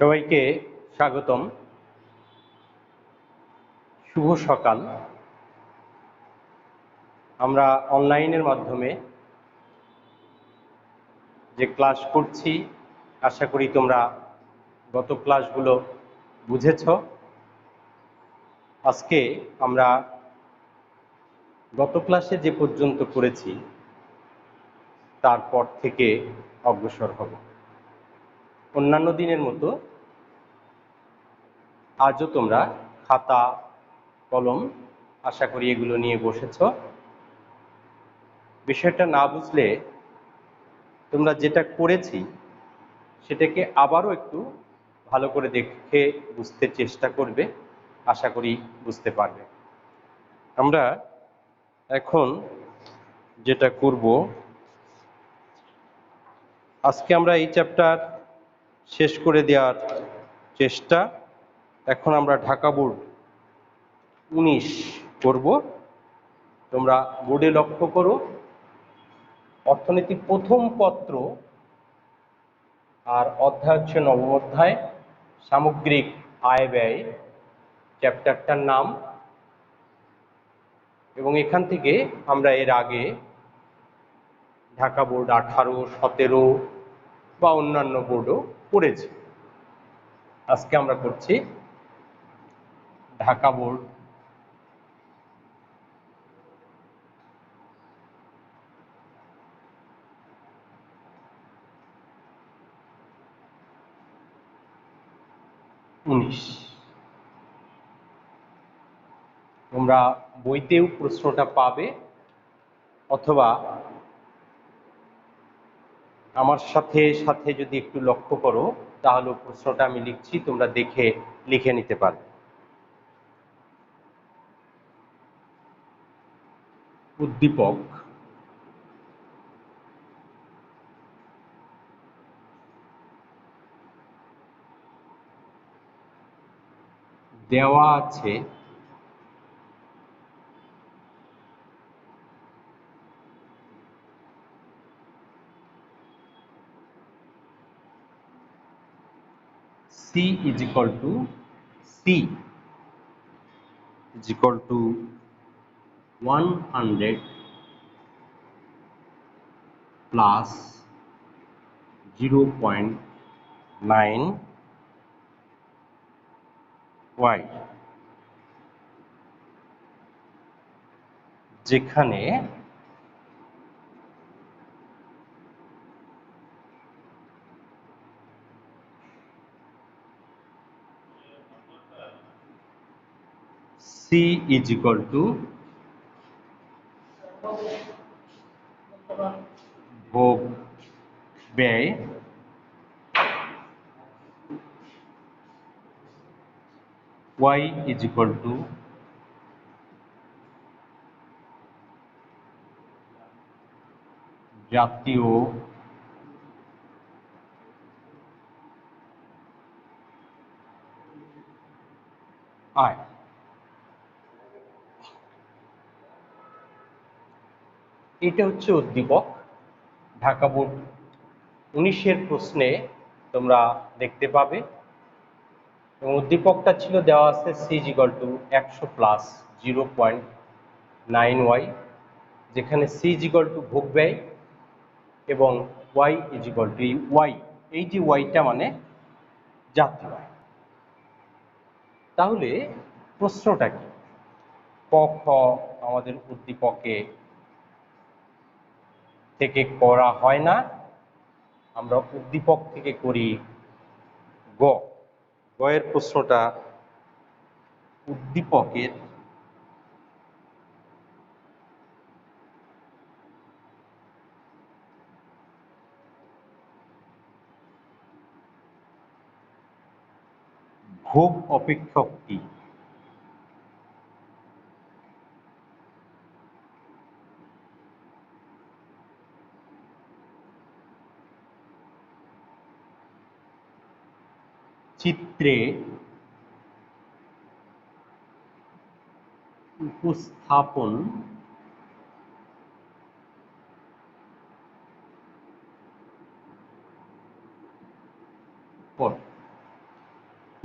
সবাইকে স্বাগতম। শুভ সকাল। আমরা অনলাইনের মাধ্যমে যে ক্লাস করছি, আশা করি তোমরা গত ক্লাসগুলো বুঝেছ। আজকে আমরা গত ক্লাসে যে পর্যন্ত করেছি তারপর থেকে অগ্রসর হব। অন্যান্য দিনের মতো আজও তোমরা খাতা কলম আশা করি এগুলো নিয়ে বসেছ। বিষয়টা না বুঝলে তোমরা যেটা করেছি সেটাকে আবারও একটু ভালো করে দেখে বুঝতে চেষ্টা করবে, আশা করি বুঝতে পারবে। আমরা এখন যেটা করব, আজকে আমরা এই চ্যাপ্টার শেষ করে দেওয়ার চেষ্টা। এখন আমরা ঢাকা বোর্ড 19 করব। তোমরা বোর্ডে লক্ষ্য করো, অর্থনীতির প্রথম পত্র আর অধ্যায় হচ্ছে নবম অধ্যায়, সামগ্রিক আয় ব্যয় চ্যাপ্টারটার নাম। এবং এখান থেকে আমরা এর আগে ঢাকা বোর্ড 18, 17 বা অন্যান্য বোর্ডও পড়েছি। আজকে আমরা করছি ঢাকা বোর্ড 19। তোমরা বইতেও প্রশ্নটা পাবে, অথবা আমার সাথে সাথে যদি একটু লক্ষ্য করো তাহলে প্রশ্নটা আমি লিখছি, তোমরা দেখে লিখে নিতে পারবে। উদ্দীপক দেওয়া আছে C is equal to 100 plus 0.9 y, যেখানে C is equal to ভোগ ব্যয় y is equal to জাতীয় আয়। এটা হচ্ছে উদ্দীপক। ঢাকা বোর্ড 19-এর প্রশ্নে তোমরা দেখতে পাবে। এবং উদ্দীপকটা ছিল দেওয়া আছে C is equal to 100 plus 0.9y, যেখানে C is equal to ভোগ ব্যয় এবং y is equal to y, এই যে yটা মানে জাতীয় আয়। তাহলে প্রশ্নটা কি? ক খ আমাদের উদ্দীপকে থেকে করা হয় না, আমরা উদ্দীপক থেকে করি গ। গয়ের প্রশ্নটা উদ্দীপকের ভোগ অপেক্ষক কি? চিত্রে উপস্থাপন কর।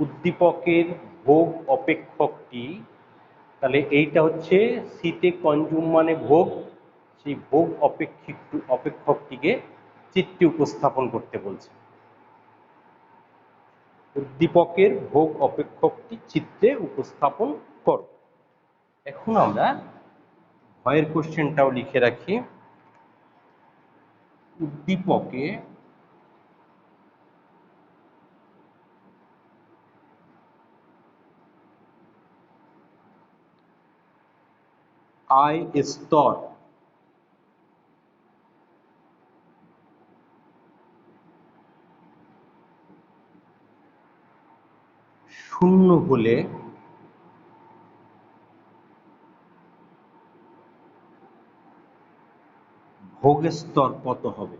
উদ্দীপকের ভোগ অপেক্ষকটি, তাহলে এইটা হচ্ছে সিতে কনজুম মানে ভোগ, সেই ভোগ অপেক্ষকটিকে চিত্রে উপস্থাপন করতে বলছে। উদ্দীপকের ভোগ অপেক্ষকটি চিত্রে উপস্থাপন করো। এখন আমরা ভয়ের কোশ্চেনটাও লিখে রাখি। উদ্দীপকে আই স্তর শূন্য হলে ভোগ স্তর কত হবে?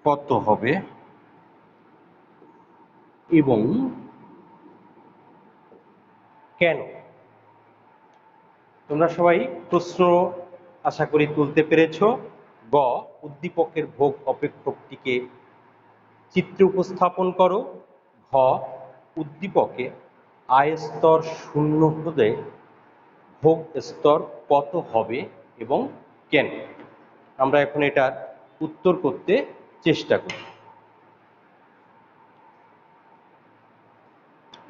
কত হবে এবং কেন? তোমরা সবাই প্রশ্ন আশা করি তুলতে পেরেছো। গ, উদ্দীপকের ভোগ অপেক্ষকটিকে চিত্রে উপস্থাপন করো। ঘ, উদ্দীপকে আয় স্তর শূন্য হলে ভোগ স্তর কত হবে এবং কেন? আমরা এখন এটার উত্তর করতে চেষ্টা করি।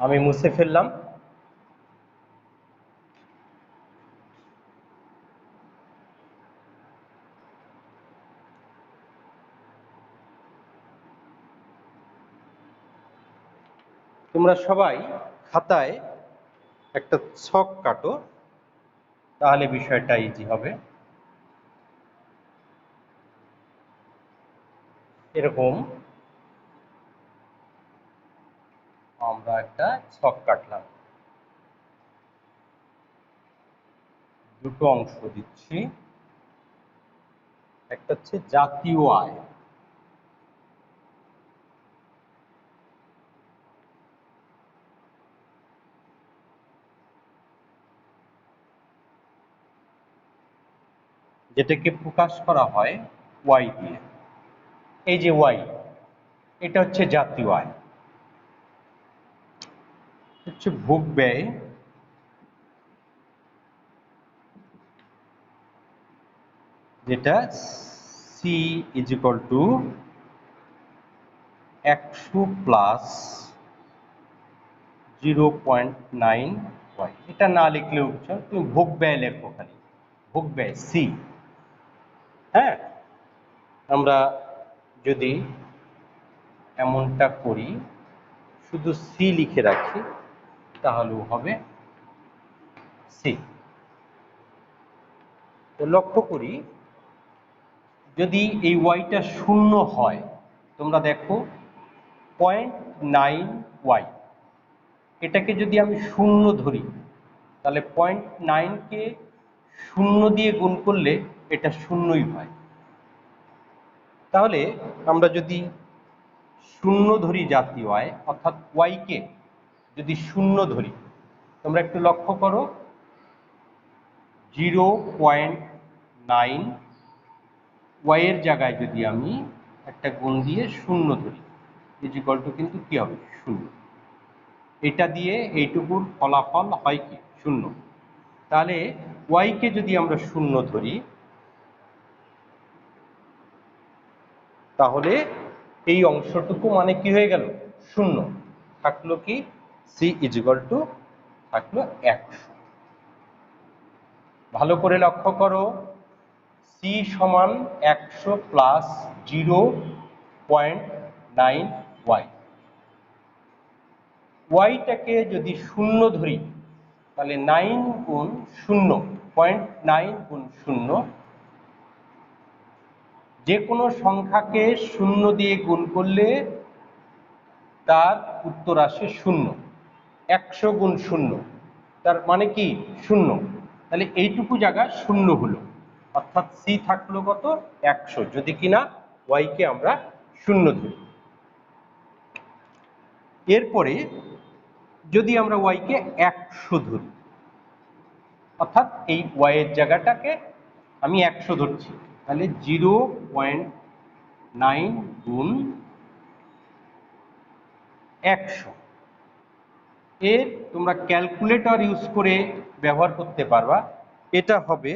আমি মুছে ফেললাম। তোমরা সবাই খাতায় একটা ছক কাটো, তাহলে বিষয়টা ইজি হবে। এরকম আমরা একটা ছক কাটলাম, দুটো অংশ দিচ্ছি। একটা হচ্ছে জাতীয় আয়, যেটাকে প্রকাশ করা হয় ওয়াই দিয়ে। এই যে ওয়াই, এটা হচ্ছে জাতীয় আয়। হচ্ছে ভোগ ব্যয়, যেটা C is equal to 100 plus 0.9 Y. এটা না লিখলেও তুমি ভোগ ব্যয় লেখো, খালি ভোগ ব্যয় সি। হ্যাঁ, আমরা যদি এমনটা করি, শুধু সি লিখে রাখি, তাহলেও হবে সি। তো লক্ষ্য করি, যদি এই ওয়াইটা শূন্য হয়, তোমরা দেখো 0.9 ওয়াই, এটাকে যদি আমি শূন্য ধরি, তাহলে 0.9কে শূন্য দিয়ে গুণ করলে এটা শূন্যই হয়। তাহলে আমরা যদি শূন্য ধরি জাতীয় আয়, অর্থাৎ ওয়াইকে যদি শূন্য ধরি, তোমরা একটু লক্ষ্য করো, 0.9 ওয়াইয়ের জায়গায় যদি আমি একটা গুণ দিয়ে শূন্য ধরি, ইজ ইকুয়াল টু কিন্তু কি হবে? শূন্য। এটা দিয়ে এইটুকুর ফলাফল হয় কি? শূন্য। তাহলে ওয়াইকে যদি আমরা শূন্য ধরি, তাহলে এই অংশটুকু মানে কি হয়ে গেল? শূন্য। থাকলো কি? সি ইজ ইকুয়াল টু থাকলো 100। ভালো করে লক্ষ্য করো, সি সমান 100 প্লাস 0.9 ওয়াই। ওয়াইটাকে যদি শূন্য ধরি, তাহলে 9 গুণ শূন্য, 0.9 গুণ শূন্য, যে কোনো সংখ্যাকে শূন্য দিয়ে গুণ করলে তার উত্তর আসে শূন্য। 100 গুণ শূন্য, তার মানে কি? শূন্য। তাহলে এইটুকু জায়গা শূন্য হলো, অর্থাৎ সি থাকলো কত? 100, যদি কিনা ওয়াইকে আমরা শূন্য ধরি। এরপরে যদি আমরা ওয়াইকে 100 ধরি, অর্থাৎ এই ওয়াইয়ের জায়গাটাকে আমি 100 ধরছি, তাহলে 0.9 গুণ 100। এর তোমরা ক্যালকুলেটর ইউজ করে ব্যবহার করতে পারবা। এটা হবে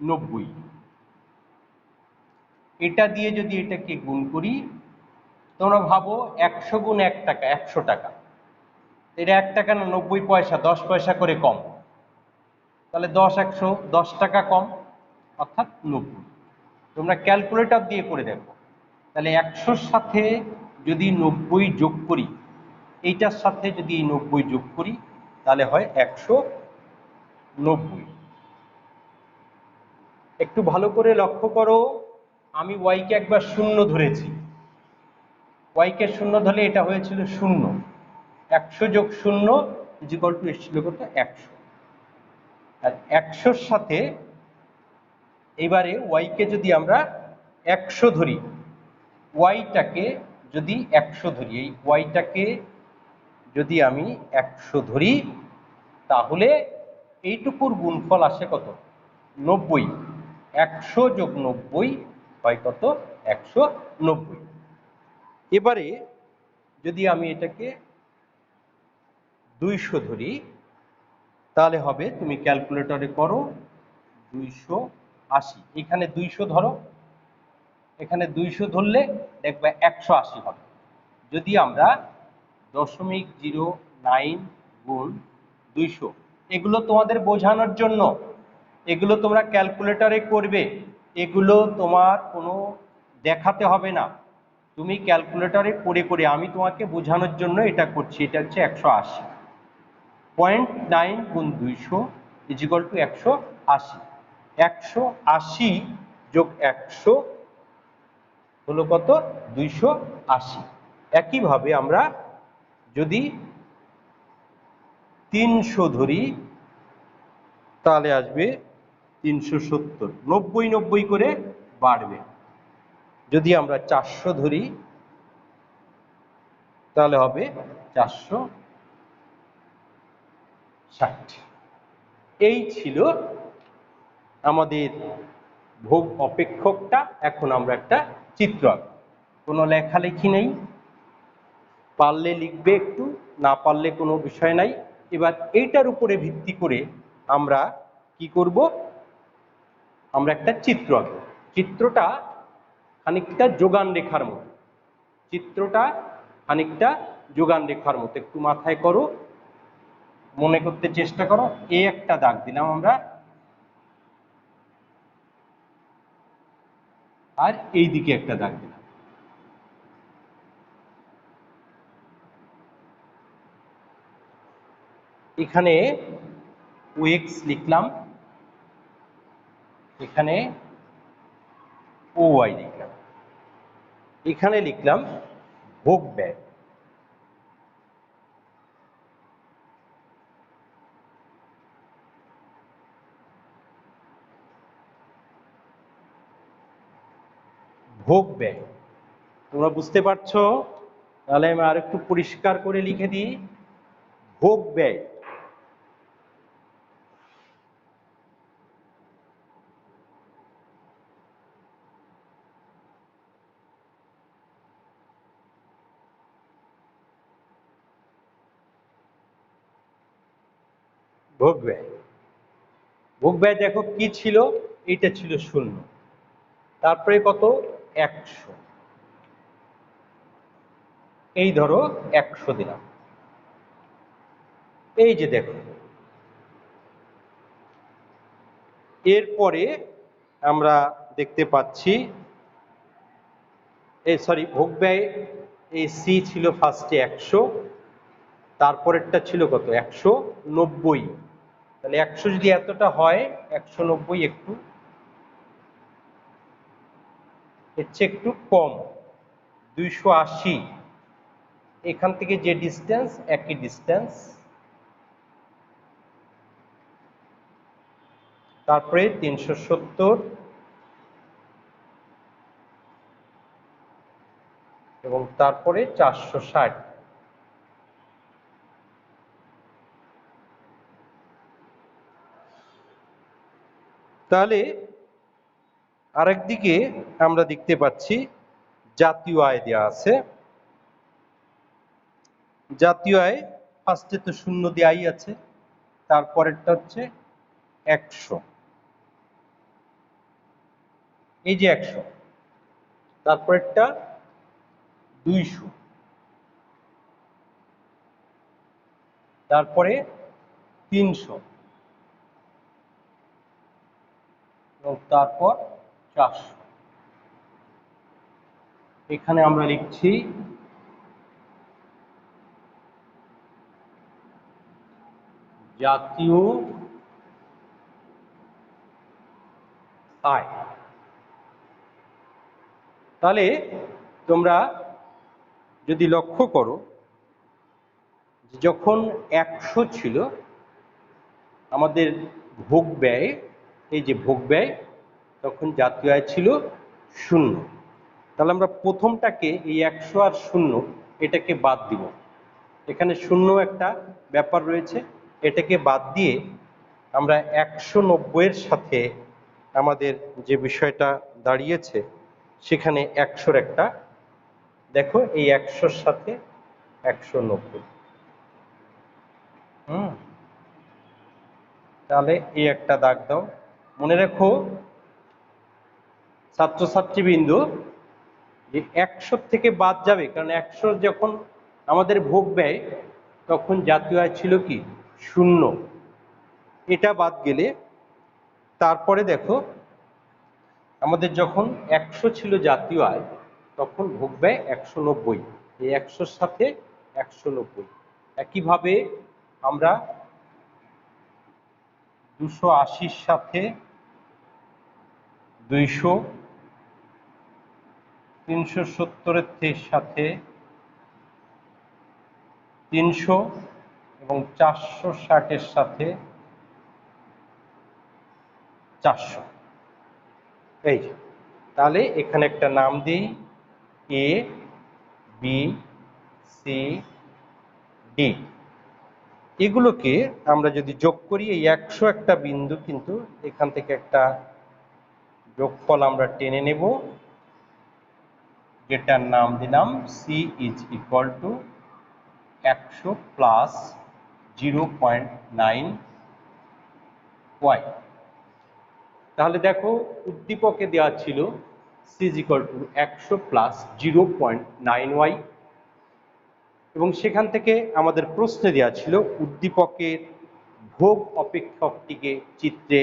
90। এটা দিয়ে যদি এটাকে গুণ করি, তোমরা ভাবো 100 গুণ 1 টাকা 100 টাকা, এটা 1 টাকা না 90 পয়সা, 10 পয়সা করে কম। তাহলে 10 100 10 টাকা কম, অর্থাৎ 90। তোমরা ক্যালকুলেটর দিয়ে করে দেখো। তাহলে 100-র সাথে যদি 90 যোগ করি, এইটার সাথে যদি এই 90 যোগ করি, তাহলে হয় 190। একটু ভালো করে লক্ষ্য করো, আমি ওয়াইকে একবার শূন্য ধরেছি। ওয়াইকে শূন্য ধরলে এটা হয়েছিল 0। 100 যোগ 0 ইজিক্যাল টু এসেছিল কত? 100। আর 100-র সাথে এবারে ওয়াইকে যদি আমরা 100 ধরি, ওয়াইটাকে যদি 100 ধরি, এই ওয়াইটাকে যদি আমি 100 ধরি, তাহলে এইটুকুর গুণফল আসে কত? 90। 100 যোগ 90 হয় কত? 190। এবারে যদি আমি এটাকে 200 ধরি, তাহলে হবে, তুমি ক্যালকুলেটরে করো, 280। এখানে 200 ধরো, এখানে 200 ধরলে দেখবে 180 হবে। যদি আমরা 0.09 গুণ 200, এগুলো তোমাদের বোঝানোর জন্য, এগুলো তোমরা ক্যালকুলেটরে করবে, এগুলো তোমার কোনো দেখাতে হবে না, তুমি ক্যালকুলেটরে করে করে, আমি তোমাকে বোঝানোর জন্য এটা করছি। এটা হচ্ছে 180। 0.9 গুণ 200 ইজিক্যাল টু 180। 180 যোগ 100 হলো কত? 280। একইভাবে আমরা যদি 300 ধরি, তাহলে আসবে 370। 90 90 করে বাড়বে। যদি আমরা 400 ধরি, তাহলে হবে 460। এই ছিল আমাদের ভোগ অপেক্ষকটা। এখন আমরা একটা চিত্র আঁকব। কোনো লেখালেখি নেই, পারলে লিখবে, একটু না পারলে কোনো বিষয় নাই। এবার এইটার উপরে ভিত্তি করে আমরা কি করব? আমরা একটা চিত্র আঁকব। চিত্রটা খানিকটা যোগান রেখার মতো। চিত্রটা খানিকটা যোগান রেখার মতো। একটু মাথায় করো, মনে করতে চেষ্টা করো। একটা দাগ দিলাম আমরা, আর এই দিকে একটা দাগ দিলাম। এখানে ওএক্স লিখলাম, এখানে ওয়াই লিখলাম, এখানে লিখলাম ভোগ ব্যয়। ভোগ ব্যয় তোমরা বুঝতে পারছো? তাহলে আমি আর একটু পরিষ্কার করে লিখে দিই, ভোগ ব্যয়। ভোগ ব্যয়, ভোগ ব্যয় দেখো কি ছিল? এইটা ছিল 0, তারপরে কত? 100। এই ধরো 100 দিলাম। এই যে দেখো, এরপরে আমরা দেখতে পাচ্ছি, এই সরি, ভোগ ব্যয় এই সি ছিল ফার্স্টে 100, তারপরেরটা ছিল কত? 190। তাহলে 100 যদি এতটা হয়, 190 একটু, এর চেয়ে একটু কম, 280। এখান থেকে যে ডিস্টেন্স, একই ডিস্টেন্স। তারপরে 370 এবং তারপরে 460। তাহলে আরেকদিকে আমরা দেখতে পাচ্ছি জাতীয় আয় দেওয়া আছে। জাতীয় আয় ফার্স্টে তো শূন্য দেওয়াই আছে, তারপরেরটা হচ্ছে 100, এই যে 100, তারপরেরটা 200, তারপরে 300 এবং তারপর 400। এখানে আমরা লিখছি জাতীয় আয়। তাহলে তোমরা যদি লক্ষ্য করো, যখন 100 ছিল আমাদের ভোগ ব্যয়, এই যে ভোগ ব্যয়, তখন জাতীয় আয় ছিল 0। তাহলে আমরা প্রথমটাকে এই 100 আর 0 এটাকে বাদ দিব। এখানে 0 একটা ব্যাপার রয়েছে, এটাকে বাদ দিয়ে আমরা 190 এর সাথে আমাদের যে বিষয়টা দাঁড়িয়েছে সেখানে 100-র একটা, দেখো এই 100-র সাথে 190, তাহলে এই একটা দাগ দাও। মনে রেখো ছাত্রছাত্রীবৃন্দ, যে 100 থেকে বাদ যাবে, কারণ 100 যখন আমাদের ভোগ ব্যয় তখন জাতীয় আয় ছিল কি 0, এটা বাদ গেলে তারপরে দেখো আমাদের যখন 100 ছিল জাতীয় আয় তখন ভোগ ব্যয় 190, এই 100-র সাথে 190। একইভাবে আমরা 280-র সাথে 200, 370-এর সাথে 300 এবং 460-এর সাথে 400। এই তাহলে এখানে একটা নাম দিই এ বি সি ডি। এগুলোকে আমরা যদি যোগ করি, এই 100 একটা বিন্দু, কিন্তু এখান থেকে একটা যোগফল আমরা টেনে নেব, যেটার নাম দিলাম C is equal to 100 plus 0.9 Y. তাহলে দেখো উদ্দীপকে দেওয়া ছিল C is equal to 100 plus 0.9 Y, এবং সেখান থেকে আমাদের প্রশ্নে দেওয়া ছিল উদ্দীপকের ভোগ অপেক্ষকটিকে চিত্রে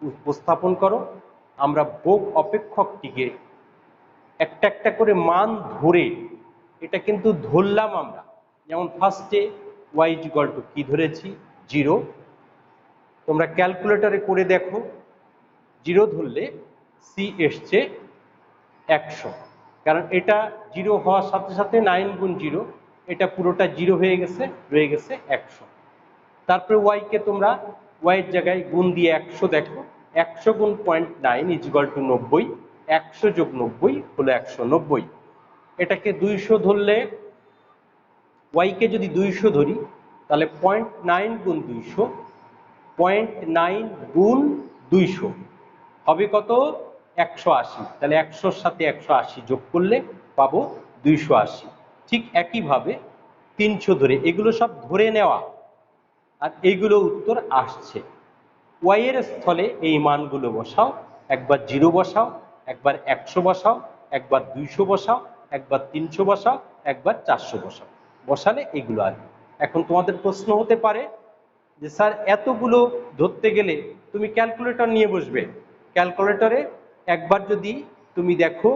উপস্থাপন করো। আমরা ভোগ অপেক্ষকটিকে একটা একটা করে মান ধরে, এটা কিন্তু ধরলাম আমরা, যেমন ফার্স্টে ওয়াই ইজ ইকুয়াল টু কি ধরেছি 0, তোমরা ক্যালকুলেটরে করে দেখো 0 ধরলে সি এসছে 100, কারণ এটা 0 হওয়ার সাথে সাথে 9 গুণ 0, এটা পুরোটা 0 হয়ে গেছে, রয়ে গেছে 100। তারপরে ওয়াইকে তোমরা ওয়াইয়ের জায়গায় গুণ দিয়ে 100 দেখো, 100 গুণ 0.9 ইজ ইকুয়াল টু 90, 100 যোগ 90 হলো 190। এটাকে 200 ধরলে, ওয়াইকে যদি 200 ধরি তাহলে 0.9 গুণ 200, 0.9 গুণ 200 হবে কত 180। তাহলে 100-র সাথে 180 যোগ করলে পাবো 280। ঠিক একইভাবে 300 ধরে, এগুলো সব ধরে নেওয়া, আর এইগুলো উত্তর আসছে। ওয়াই এর স্থলে এই মানগুলো বসাও, একবার 0 বসাও, একবার 100 বসাও, একবার 200 বসাও, একবার 300 বসাও, একবার 400 বসাও, বসালে এগুলো আসবে। এখন তোমাদের প্রশ্ন হতে পারে যে স্যার এতগুলো ধরতে গেলে তুমি ক্যালকুলেটর নিয়ে বসবে, ক্যালকুলেটরে একবার যদি তুমি দেখো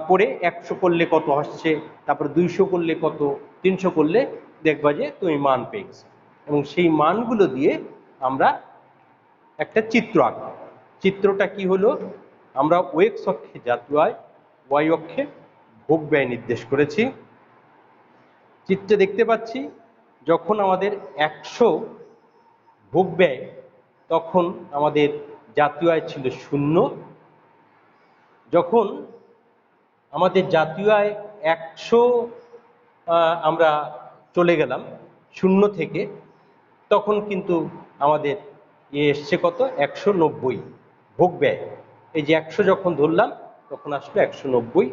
করে 100 করলে কত আসছে, তারপর 200 করলে কত, 300 করলে দেখবা যে তুমি মান পেয়ে গেছো, এবং সেই মানগুলো দিয়ে আমরা একটা চিত্র আঁকবো। চিত্রটা কি হলো, আমরা এক্স অক্ষে জাতীয় আয়, ওয়াই অক্ষে ভোগ ব্যয় নির্দেশ করেছি। চিত্রে দেখতে পাচ্ছি যখন আমাদের 100 ভোগ ব্যয় তখন আমাদের জাতীয় আয় ছিল 0, যখন আমাদের জাতীয় আয় 100 আমরা চলে গেলাম 0 থেকে, তখন কিন্তু আমাদের এসছে কত 190 ভোগ ব্যয়। এই যে 100 যখন ধরলাম তখন আসলো 190,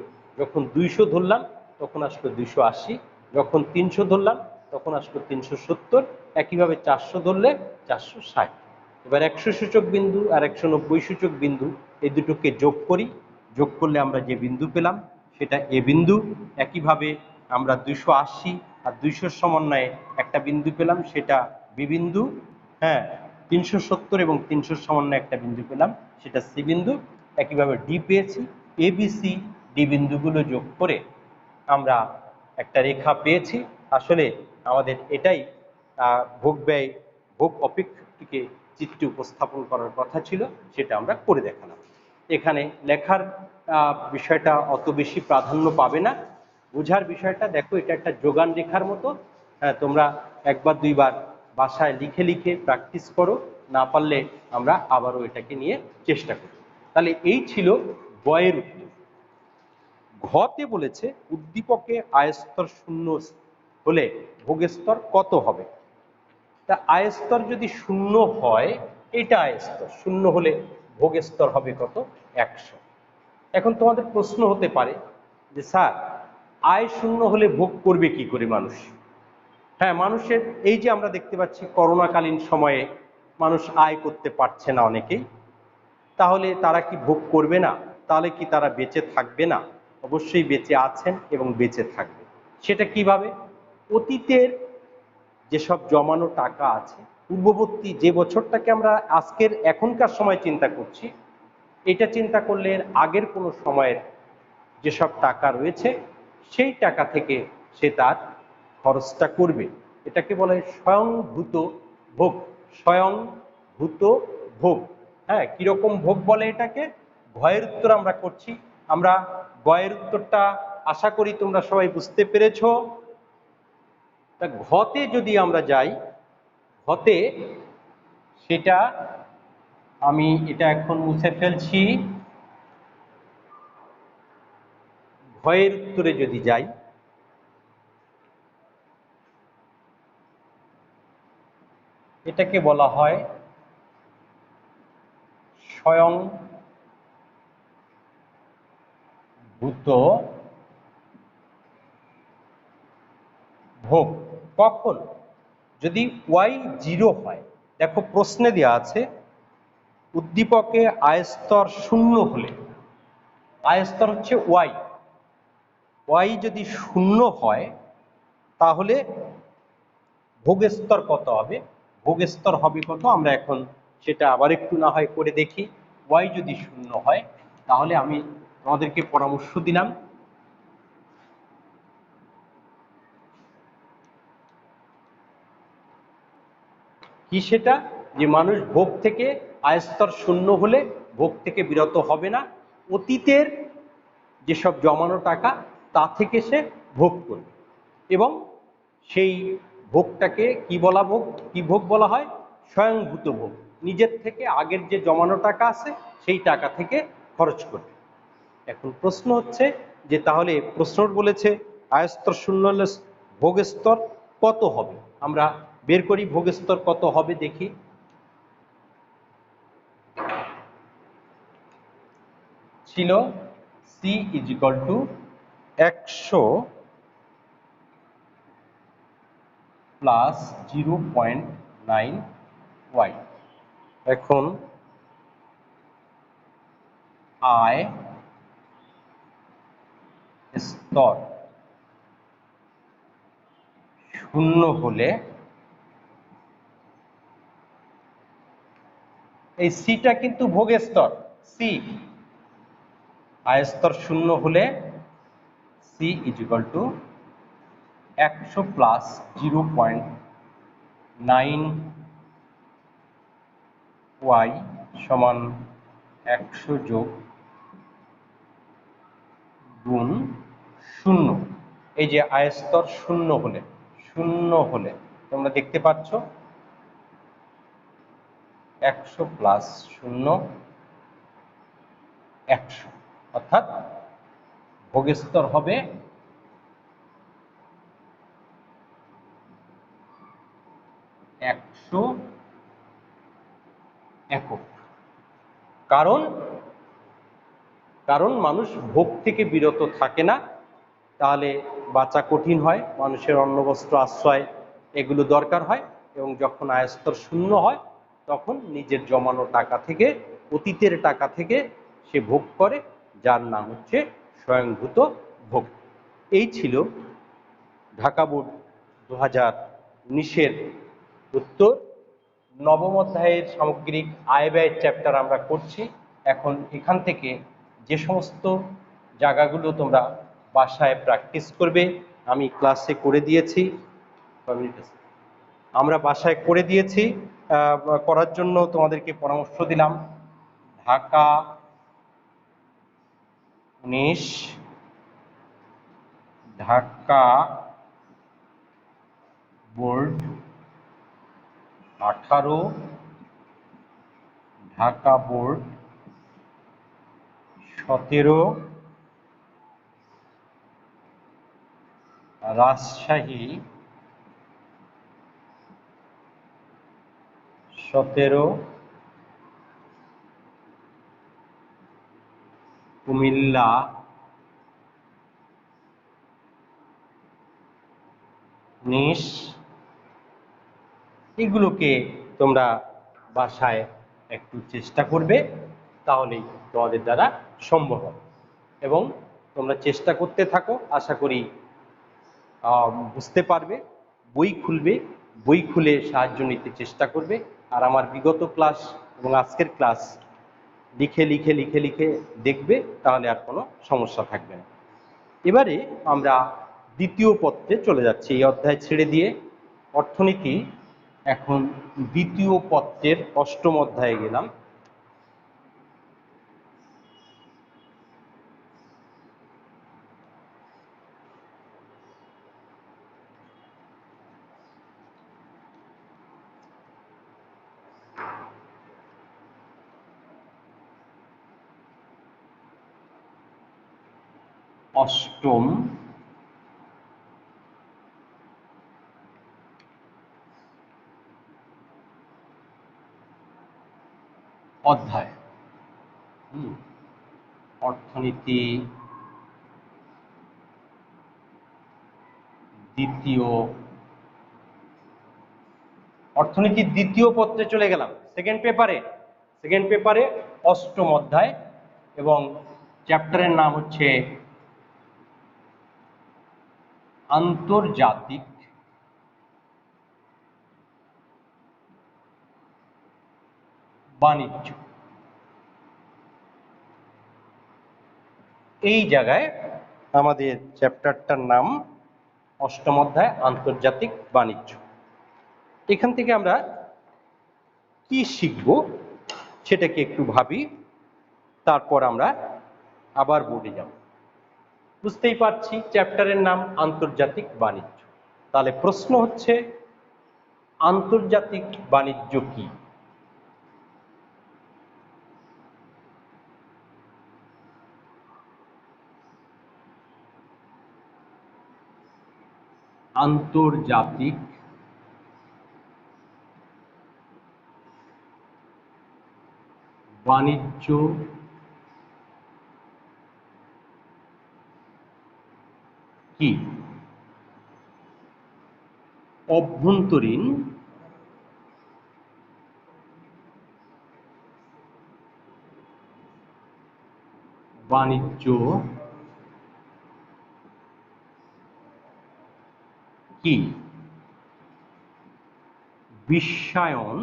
যখন 200 ধরলাম তখন আসলো 280, যখন 300 ধরলাম তখন আসলো 370, একইভাবে 400 ধরলে 460। এবার 100 সূচক বিন্দু আর 190 সূচক বিন্দু এই দুটোকে যোগ করি, যোগ করলে আমরা যে বিন্দু পেলাম সেটা এ বিন্দু। একইভাবে আমরা 280 আর 200 সমন্বয়ে একটা বিন্দু পেলাম, সেটা বি বিন্দু। হ্যাঁ, 370 এবং 300 সমন্বয়ে একটা বিন্দু পেলাম, সেটা সি বিন্দু। একইভাবে ডি পেয়েছি। এ বি সি ডি বিন্দুগুলো যোগ করে আমরা একটা রেখা পেয়েছি। আসলে আমাদের এটাই ভোগ ব্যয় ভোগ অপেক্ষকটিকে চিত্রে উপস্থাপন করার কথা ছিল, সেটা আমরা করে দেখালাম। এখানে লেখার বিষয়টা অত বেশি প্রাধান্য পাবে না, বোঝার বিষয়টা দেখো, এটা একটা যোগান রেখার মতো। হ্যাঁ, তোমরা একবার দুইবার বাসায় লিখে লিখে প্র্যাকটিস করো, না পারলে আমরা আবারও এটাকে নিয়ে চেষ্টা করি। তাহলে এই ছিল বয়ের উত্তর। ঘতে বলেছে উদ্দীপকে আয়স্তর শূন্য হলে ভোগস্তর কত হবে। তা আয়স্তর যদি শূন্য হয়, এটা আয়স্তর শূন্য হলে ভোগস্তর হবে কত, 100। এখন তোমাদের প্রশ্ন হতে পারে যে স্যার, আয় শূন্য হলে ভোগ করবে কি করে মানুষ? হ্যাঁ, মানুষের এই যে আমরা দেখতে পাচ্ছি করোনাকালীন সময়ে মানুষ আয় করতে পারছে না অনেকেই, তাহলে তারা কি ভোগ করবে না? তাহলে কি তারা বেঁচে থাকবে না? অবশ্যই বেঁচে আছেন এবং বেঁচে থাকবে। সেটা কিভাবে? অতীতের যেসব জমানো টাকা আছে, পূর্ববর্তী যে বছরটাকে আমরা আজকের এখনকার সময় চিন্তা করছি, এটা চিন্তা করলে আগের কোনো সময়ের যেসব টাকা রয়েছে সেই টাকা থেকে সে তার খরচটা করবে। এটাকে বলা হয় স্বয়ংভূত ভোগ। স্বয়ংভূত ভোগ। হ্যাঁ, কিরকম ভোগ বলে এটাকে? ভয়ের উত্তর আমরা করছি। আমরা ভয়ের উত্তরটা আশা করি তোমরা সবাই বুঝতে পেরেছো। তা ঘতে যদি আমরা যাই, ঘতে সেটা আমি এটা এখন মুছে ফেলছি। ভয়ের উত্তরে যদি যাই, এটাকে বলা হয় স্বয়ংভূত ভোগ। কখন? যদি ওয়াই 0 হয়। দেখো প্রশ্নে দেওয়া আছে উদ্দীপকে আয়স্তর শূন্য হলে, আয়স্তর হচ্ছে ওয়াই, ওয়াই যদি শূন্য হয় তাহলে ভোগস্তর কত হবে? ভোগস্তর হবে কত আমরা এখন সেটা আবার একটু না হয় করে দেখি। ওয়াই যদি শূন্য হয় তাহলে আমি তোমাদেরকে পরামর্শ দিলাম, কি সেটা? যে মানুষ ভোগ থেকে, আয়স্তর শূন্য হলে ভোগ থেকে বিরত হবে না, অতীতের যেসব জমানো টাকা তা থেকে সে ভোগ করবে, এবং সেই ভোগটাকে কি বলা ভোগ, কি ভোগ বলা হয়? স্বয়ংভূত ভোগ। নিজের থেকে আগের যে জমানো টাকা আছে সেই টাকা থেকে খরচ করবে। এখন প্রশ্ন হচ্ছে যে তাহলে প্রশ্ন বলেছে আয়স্তর শূন্য হলে ভোগস্তর কত হবে। আমরা বের করি ভোগস্তর কত হবে দেখি। ছিল C is equal to 100 plus 0.9 Y. এখন আয় স্তর শূন্য হলে, এই সিটা কিন্তু ভোগের স্তর, সি আয়স্তর শূন্য হলে C is equal to 100 plus 0.9 Y সমান 100 যোগ গুণ শূন্য। এই যে আয়স্তর শূন্য হলে, শূন্য হলে তোমরা দেখতে পাচ্ছ 100 প্লাস শূন্য 100, অর্থাৎ ভোগস্তর হবে 100 একক। কারণ কারণ মানুষ ভোগ থেকে বিরত থাকে না, তাহলে বাঁচা কঠিন হয়, মানুষের অন্ন বস্ত্র আশ্রয় এগুলো দরকার হয়, এবং যখন আয়স্তর শূন্য হয় তখন নিজের জমানো টাকা থেকে, অতীতের টাকা থেকে সে ভোগ করে, যার নাম হচ্ছে স্বয়ংভূত ভোগ। এই ছিল ঢাকা বোর্ড 2019-এর উত্তর। নবম অধ্যায়ের সামগ্রিক আয় ব্যয়ের চ্যাপ্টার আমরা করছি। এখন এখান থেকে যে সমস্ত জায়গাগুলো তোমরা বাসায় প্র্যাকটিস করবে, আমি ক্লাসে করে দিয়েছি, আমরা বাসায় করে দিয়েছি, করার জন্য তোমাদেরকে পরামর্শ দিলাম। Dhaka 19, Dhaka board 18, Dhaka board 17, Rajshahi 17, Comilla 19। এগুলোকে তোমরা বাসায় একটু চেষ্টা করবে, তাহলেই তোমাদের দ্বারা সম্ভব হবে। এবং তোমরা চেষ্টা করতে থাকো, আশা করি বুঝতে পারবে। বই খুলবে, বই খুলে সাহায্য নিতে চেষ্টা করবে। আর আমার বিগত ক্লাস এবং আজকের ক্লাস লিখে লিখে লিখে লিখে দেখবে, তাহলে আর কোনো সমস্যা থাকবে না। এবারে আমরা দ্বিতীয় পত্রে চলে যাচ্ছি, এই অধ্যায় ছেড়ে দিয়ে অর্থনীতি। এখন দ্বিতীয় পত্রের 8ম অধ্যায়ে গেলাম। অষ্টম অধ্যায়, অর্থনীতি দ্বিতীয়, অর্থনীতির দ্বিতীয় পত্রে চলে গেলাম। সেকেন্ড পেপারে 8ম অধ্যায়, এবং চ্যাপ্টারের নাম হচ্ছে আন্তর্জাতিক বাণিজ্য। এই জায়গায় আমাদের চ্যাপ্টারটার নাম 8ম অধ্যায় আন্তর্জাতিক বাণিজ্য। এখান থেকে আমরা কি শিখব সেটাকে একটু ভাবি, তারপর আমরা আবার বোর্ডে যাব। বুঝতেই পারছি চ্যাপ্টারের নাম আন্তর্জাতিক বাণিজ্য। তাহলে প্রশ্ন হচ্ছে, আন্তর্জাতিক বাণিজ্য কি? আন্তর্জাতিক বাণিজ্য কি? অভ্যন্তরীণ বাণিজ্য কি? বিশ্বায়ন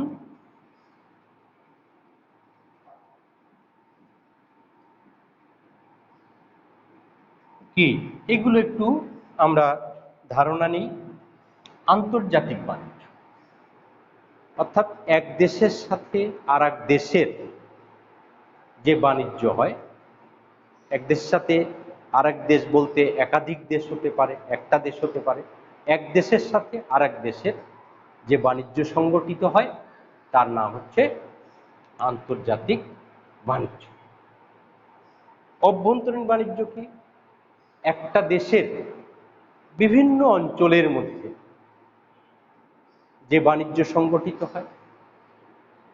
কি? এগুলো একটু আমরা ধারণা নিই। আন্তর্জাতিক বাণিজ্য অর্থাৎ এক দেশের সাথে আর এক দেশের যে বাণিজ্য হয়, এক দেশের সাথে আর এক দেশ বলতে একাধিক দেশ হতে পারে, একটা দেশ হতে পারে। এক দেশের সাথে আর এক দেশের যে বাণিজ্য সংগঠিত হয় তার নাম হচ্ছে আন্তর্জাতিক বাণিজ্য। অভ্যন্তরীণ বাণিজ্য কি? একটা দেশের বিভিন্ন অঞ্চলের মধ্যে যে বাণিজ্য সংগঠিত হয়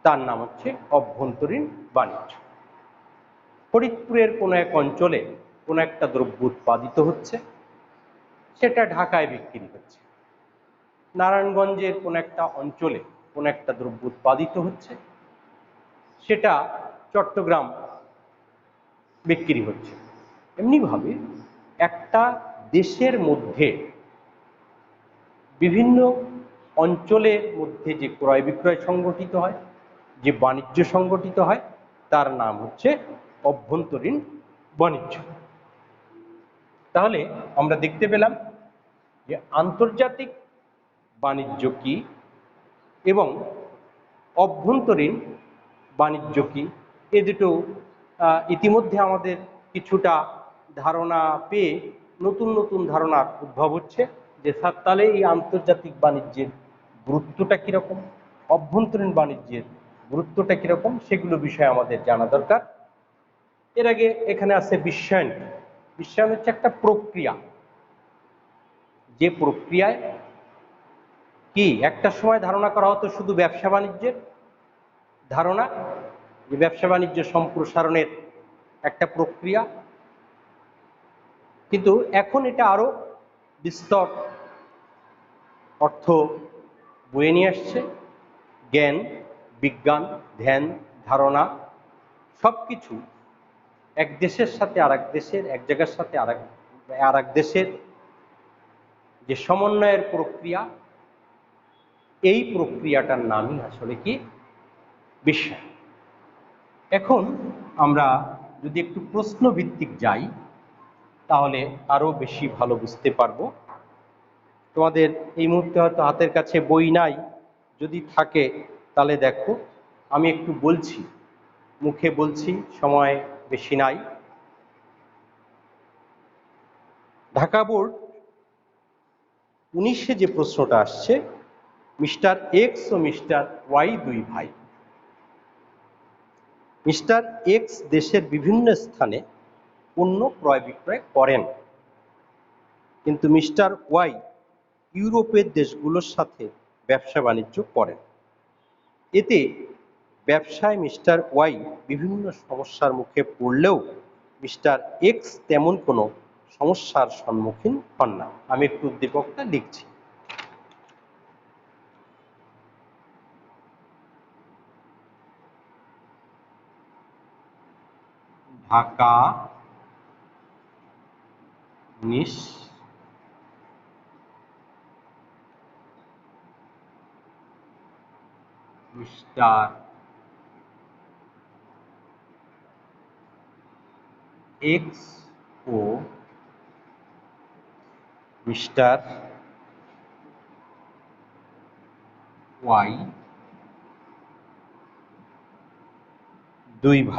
তার নাম হচ্ছে অভ্যন্তরীণ বাণিজ্য। ফরিদপুরের কোনো এক অঞ্চলে কোনো একটা দ্রব্য উৎপাদিত হচ্ছে, সেটা ঢাকায় বিক্রি হচ্ছে। নারায়ণগঞ্জের কোনো একটা অঞ্চলে কোনো একটা দ্রব্য উৎপাদিত হচ্ছে, সেটা চট্টগ্রাম বিক্রি হচ্ছে। এমনিভাবে একটা দেশের মধ্যে বিভিন্ন অঞ্চলের মধ্যে যে ক্রয় বিক্রয় সংগঠিত হয়, যে বাণিজ্য সংগঠিত হয়, তার নাম হচ্ছে অভ্যন্তরীণ বাণিজ্য। তাহলে আমরা দেখতে পেলাম যে আন্তর্জাতিক বাণিজ্য কি এবং অভ্যন্তরীণ বাণিজ্য কি, এ দুটো ইতিমধ্যে আমাদের কিছুটা ধারণা পেয়ে নতুন নতুন ধারণার উদ্ভব হচ্ছে যে স্যার তাহলে এই আন্তর্জাতিক বাণিজ্যের গুরুত্বটা কীরকম, অভ্যন্তরীণ বাণিজ্যের গুরুত্বটা কীরকম, সেগুলো বিষয়ে আমাদের জানা দরকার। এর আগে এখানে আছে বিশ্বায়ন। বিশ্বায়ন হচ্ছে একটা প্রক্রিয়া, যে প্রক্রিয়ায় কি একটা সময় ধারণা করা হতো শুধু ব্যবসা বাণিজ্যের ধারণা, যে ব্যবসা বাণিজ্য সম্প্রসারণের একটা প্রক্রিয়া, কিন্তু এখন এটা আরো বিস্তর অর্থ বয়ে নিয়ে আসছে। জ্ঞান, বিজ্ঞান, ধ্যান, ধারণা সবকিছু এক দেশের সাথে আরেক দেশের, এক জায়গার সাথে আরেক দেশের যে সমন্বয়ের প্রক্রিয়া, এই প্রক্রিয়াটার নামই আসলে কি বিশ্বায়ন। এখন আমরা যদি একটু প্রশ্নভিত্তিক যাই তাহলে আরো বেশি ভালো বুঝতে পারবো। তোমাদের এই মুহূর্তে হয়তো হাতের কাছে বই নাই, যদি থাকে তাহলে দেখো আমি একটু বলছি, মুখে বলছি, সময় বেশি নাই। ঢাকা বোর্ড 19-এ যে প্রশ্নটা আসছে, মিস্টার এক্স ও মিস্টার ওয়াই দুই ভাই। মিস্টার এক্স দেশের বিভিন্ন স্থানে পণ্য ক্রয় বিক্রয় করেন, কিন্তু মিস্টার ওয়াই ইউরোপের দেশগুলোর সাথে ব্যবসা বাণিজ্য করেন। এতে ব্যবসায় মিস্টার ওয়াই বিভিন্ন সমস্যার মুখে পড়লেও মিস্টার এক্স তেমন কোনো সমস্যার সম্মুখীন হন না। আমি একটু উদ্দীপকটা লিখছি। ঢাকা মিস্টার এক্স ও মিস্টার ওয়াই দুই ভাই।